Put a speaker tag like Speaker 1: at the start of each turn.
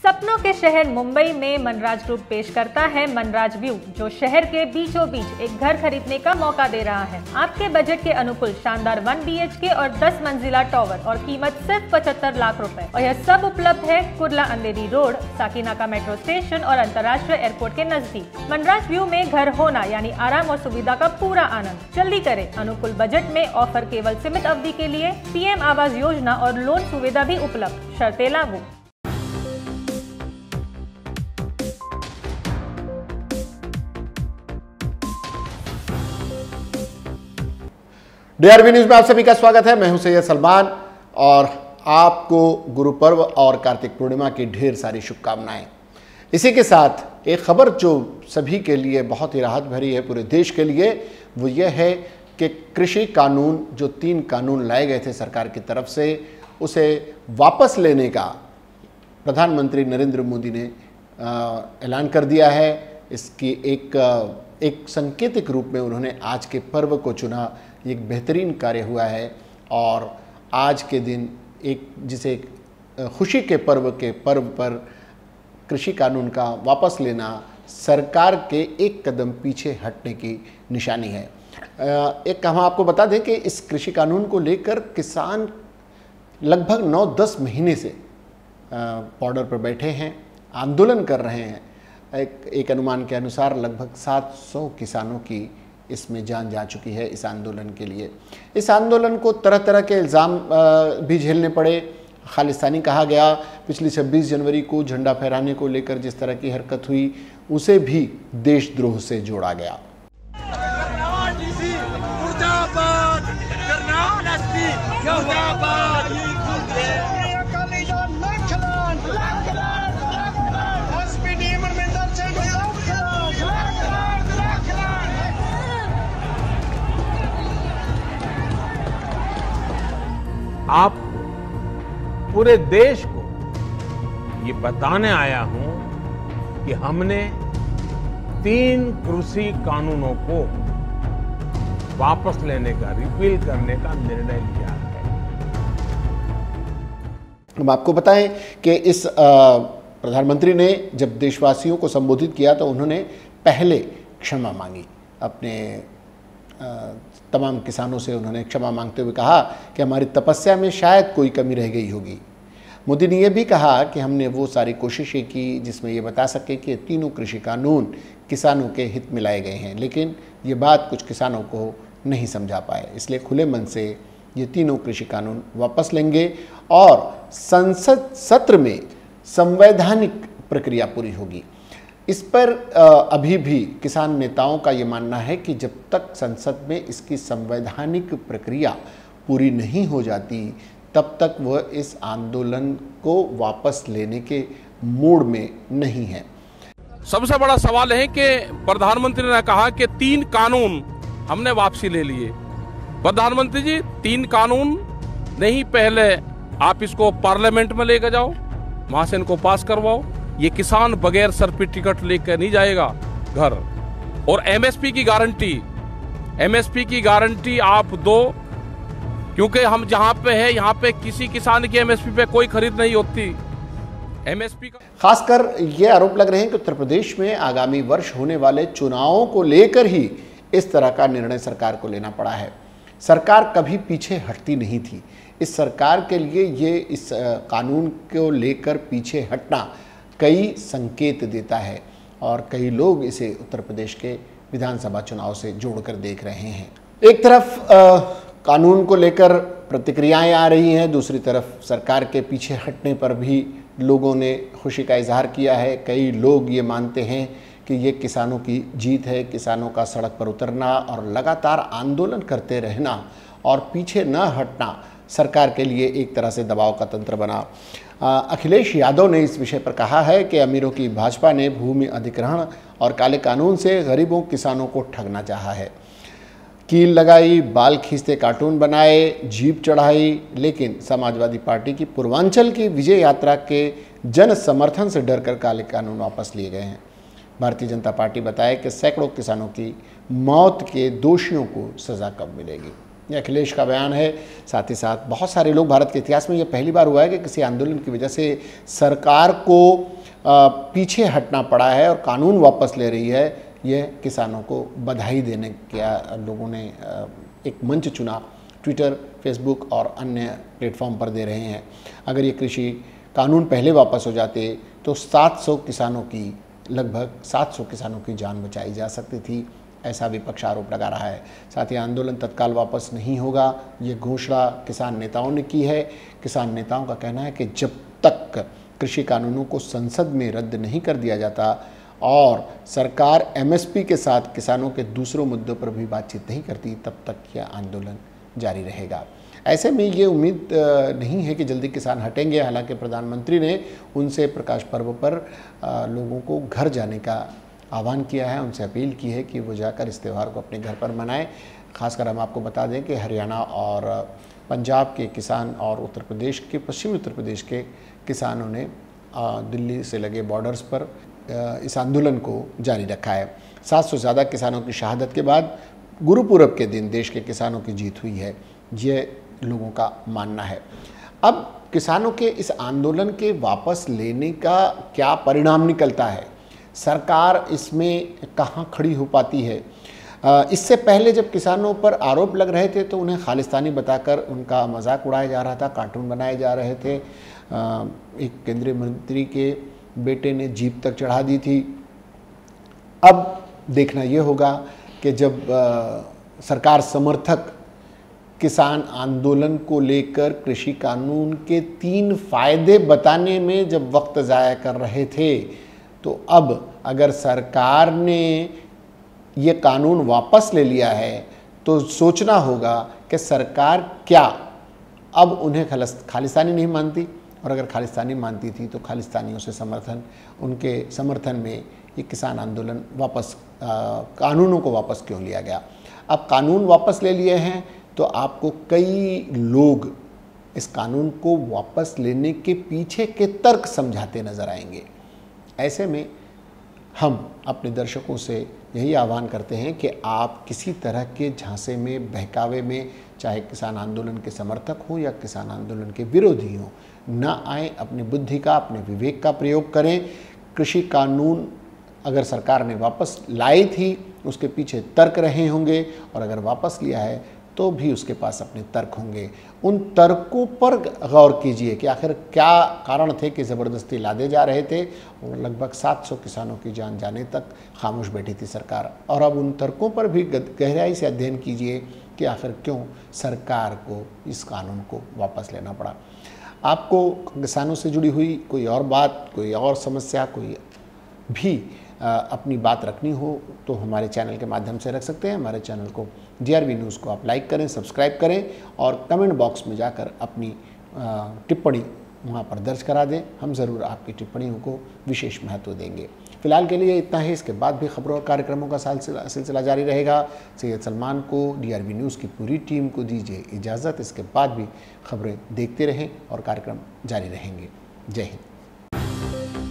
Speaker 1: सपनों के शहर मुंबई में मनराज ग्रुप पेश करता है मनराज व्यू, जो शहर के बीचों बीच एक घर खरीदने का मौका दे रहा है। आपके बजट के अनुकूल शानदार 1 BHK और 10 मंजिला टावर और कीमत सिर्फ 75 लाख रुपए। और यह सब उपलब्ध है कुर्ला अंधेरी रोड, साकीनाका मेट्रो स्टेशन और अंतर्राष्ट्रीय एयरपोर्ट के नजदीक। मनराज व्यू में घर होना यानी आराम और सुविधा का पूरा आनंद। जल्दी करें, अनुकूल बजट में ऑफर केवल सीमित अवधि के लिए। PM आवास योजना और लोन सुविधा भी उपलब्ध, शर्तें लागू।
Speaker 2: DRB न्यूज में आप सभी का स्वागत है। मैं हूं सैयद सलमान और आपको गुरु पर्व और कार्तिक पूर्णिमा की ढेर सारी शुभकामनाएं। इसी के साथ एक खबर जो सभी के लिए बहुत ही राहत भरी है, पूरे देश के लिए, वो ये है कि कृषि कानून, जो 3 कानून लाए गए थे सरकार की तरफ से, उसे वापस लेने का प्रधानमंत्री नरेंद्र मोदी ने ऐलान कर दिया है। इसकी एक सांकेतिक रूप में उन्होंने आज के पर्व को चुना। एक बेहतरीन कार्य हुआ है और आज के दिन जिसे खुशी के पर्व पर कृषि कानून का वापस लेना सरकार के एक कदम पीछे हटने की निशानी है। एक हम आपको बता दें कि इस कृषि कानून को लेकर किसान लगभग 9-10 महीने से बॉर्डर पर बैठे हैं, आंदोलन कर रहे हैं। एक अनुमान के अनुसार लगभग 700 किसानों की इसमें जान जा चुकी है इस आंदोलन के लिए। इस आंदोलन को तरह तरह के इल्ज़ाम भी झेलने पड़े। खालिस्तानी कहा गया। पिछली 26 जनवरी को झंडा फहराने को लेकर जिस तरह की हरकत हुई, उसे भी देशद्रोह से जोड़ा गया।
Speaker 3: आप पूरे देश को ये बताने आया हूं कि हमने 3 कृषि कानूनों को वापस लेने का, रिपील करने का निर्णय लिया है।
Speaker 2: हम आपको बताएं कि इस प्रधानमंत्री ने जब देशवासियों को संबोधित किया तो उन्होंने पहले क्षमा मांगी। अपने तमाम किसानों से उन्होंने क्षमा मांगते हुए कहा कि हमारी तपस्या में शायद कोई कमी रह गई होगी। मोदी ने यह भी कहा कि हमने वो सारी कोशिशें की जिसमें ये बता सके कि तीनों कृषि कानून किसानों के हित में लाए गए हैं, लेकिन ये बात कुछ किसानों को नहीं समझा पाए। इसलिए खुले मन से ये तीनों कृषि कानून वापस लेंगे और संसद सत्र में संवैधानिक प्रक्रिया पूरी होगी। इस पर अभी भी किसान नेताओं का ये मानना है कि जब तक संसद में इसकी संवैधानिक प्रक्रिया पूरी नहीं हो जाती, तब तक वह इस आंदोलन को वापस लेने के मूड में नहीं है।
Speaker 4: सबसे बड़ा सवाल है कि प्रधानमंत्री ने कहा कि 3 कानून हमने वापसी ले लिए। प्रधानमंत्री जी, 3 कानून नहीं, पहले आप इसको पार्लियामेंट में लेकर जाओ, वहां से इनको पास करवाओ। ये किसान बगैर सर्टिफिकेट लेकर नहीं जाएगा घर। और MSP की गारंटी आप दो, क्योंकि हम जहां पे है, यहाँ पे किसी किसान की MSP पे कोई खरीद नहीं होती। MSP का
Speaker 2: खासकर ये आरोप लग रहे हैं कि उत्तर प्रदेश में आगामी वर्ष होने वाले चुनावों को लेकर ही इस तरह का निर्णय सरकार को लेना पड़ा है। सरकार कभी पीछे हटती नहीं थी। इस सरकार के लिए ये इस कानून को लेकर पीछे हटना कई संकेत देता है और कई लोग इसे उत्तर प्रदेश के विधानसभा चुनाव से जोड़कर देख रहे हैं। एक तरफ कानून को लेकर प्रतिक्रियाएं आ रही हैं, दूसरी तरफ सरकार के पीछे हटने पर भी लोगों ने खुशी का इजहार किया है। कई लोग ये मानते हैं कि ये किसानों की जीत है। किसानों का सड़क पर उतरना और लगातार आंदोलन करते रहना और पीछे न हटना सरकार के लिए एक तरह से दबाव का तंत्र बना। अखिलेश यादव ने इस विषय पर कहा है कि अमीरों की भाजपा ने भूमि अधिग्रहण और काले कानून से गरीबों किसानों को ठगना चाहा है। कील लगाई, बाल खींचते कार्टून बनाए, जीप चढ़ाई, लेकिन समाजवादी पार्टी की पूर्वांचल की विजय यात्रा के जन समर्थन से डरकर काले कानून वापस लिए गए हैं। भारतीय जनता पार्टी बताए कि सैकड़ों किसानों की मौत के दोषियों को सजा कब मिलेगी। ये अखिलेश का बयान है। साथ ही साथ बहुत सारे लोग, भारत के इतिहास में ये पहली बार हुआ है कि किसी आंदोलन की वजह से सरकार को पीछे हटना पड़ा है और कानून वापस ले रही है। यह किसानों को बधाई देने का लोगों ने एक मंच चुना, ट्विटर, फेसबुक और अन्य प्लेटफॉर्म पर दे रहे हैं। अगर ये कृषि कानून पहले वापस हो जाते तो 700 किसानों की, लगभग 700 किसानों की जान बचाई जा सकती थी, ऐसा विपक्ष आरोप लगा रहा है। साथ ही आंदोलन तत्काल वापस नहीं होगा, ये घोषणा किसान नेताओं ने की है। किसान नेताओं का कहना है कि जब तक कृषि कानूनों को संसद में रद्द नहीं कर दिया जाता और सरकार एमएसपी के साथ किसानों के दूसरों मुद्दों पर भी बातचीत नहीं करती, तब तक यह आंदोलन जारी रहेगा। ऐसे में ये उम्मीद नहीं है कि जल्दी किसान हटेंगे। हालांकि प्रधानमंत्री ने उनसे प्रकाश पर्व पर लोगों को घर जाने का आह्वान किया है, उनसे अपील की है कि वो जाकर इस त्यौहार को अपने घर पर मनाएं। खासकर हम आपको बता दें कि हरियाणा और पंजाब के किसान और उत्तर प्रदेश के, पश्चिमी उत्तर प्रदेश के किसानों ने दिल्ली से लगे बॉर्डर्स पर इस आंदोलन को जारी रखा है। 700 से ज़्यादा किसानों की शहादत के बाद गुरुपूरब के दिन देश के किसानों की जीत हुई है, ये लोगों का मानना है। अब किसानों के इस आंदोलन के वापस लेने का क्या परिणाम निकलता है, सरकार इसमें कहाँ खड़ी हो पाती है। इससे पहले जब किसानों पर आरोप लग रहे थे तो उन्हें खालिस्तानी बताकर उनका मजाक उड़ाया जा रहा था, कार्टून बनाए जा रहे थे। एक केंद्रीय मंत्री के बेटे ने जीप तक चढ़ा दी थी। अब देखना ये होगा कि जब सरकार समर्थक किसान आंदोलन को लेकर कृषि कानून के 3 फायदे बताने में जब वक्त ज़ाया कर रहे थे, तो अब अगर सरकार ने ये कानून वापस ले लिया है तो सोचना होगा कि सरकार क्या अब उन्हें खालिस्तानी नहीं मानती, और अगर खालिस्तानी मानती थी तो खालिस्तानियों से उनके समर्थन में ये किसान आंदोलन वापस, कानूनों को वापस क्यों लिया गया। अब कानून वापस ले लिए हैं तो आपको कई लोग इस कानून को वापस लेने के पीछे के तर्क समझाते नजर आएंगे। ऐसे में हम अपने दर्शकों से यही आह्वान करते हैं कि आप किसी तरह के झांसे में, बहकावे में, चाहे किसान आंदोलन के समर्थक हो या किसान आंदोलन के विरोधी हो, न आए। अपनी बुद्धि का, अपने विवेक का प्रयोग करें। कृषि कानून अगर सरकार ने वापस लाई थी, उसके पीछे तर्क रहे होंगे, और अगर वापस लिया है तो भी उसके पास अपने तर्क होंगे। उन तर्कों पर गौर कीजिए कि आखिर क्या कारण थे कि ज़बरदस्ती लादे जा रहे थे और लगभग 700 किसानों की जान जाने तक खामोश बैठी थी सरकार। और अब उन तर्कों पर भी गहराई से अध्ययन कीजिए कि आखिर क्यों सरकार को इस कानून को वापस लेना पड़ा। आपको किसानों से जुड़ी हुई कोई और बात, कोई और समस्या, कोई भी अपनी बात रखनी हो तो हमारे चैनल के माध्यम से रख सकते हैं। हमारे चैनल को DRV न्यूज़ को आप लाइक करें, सब्सक्राइब करें और कमेंट बॉक्स में जाकर अपनी टिप्पणी वहाँ पर दर्ज करा दें। हम ज़रूर आपकी टिप्पणियों को विशेष महत्व देंगे। फिलहाल के लिए इतना ही। इसके बाद भी खबरों और कार्यक्रमों का सिलसिला जारी रहेगा। सैयद सलमान को, DRV न्यूज़ की पूरी टीम को दीजिए इजाज़त। इसके बाद भी खबरें देखते रहें और कार्यक्रम जारी रहेंगे। जय हिंद।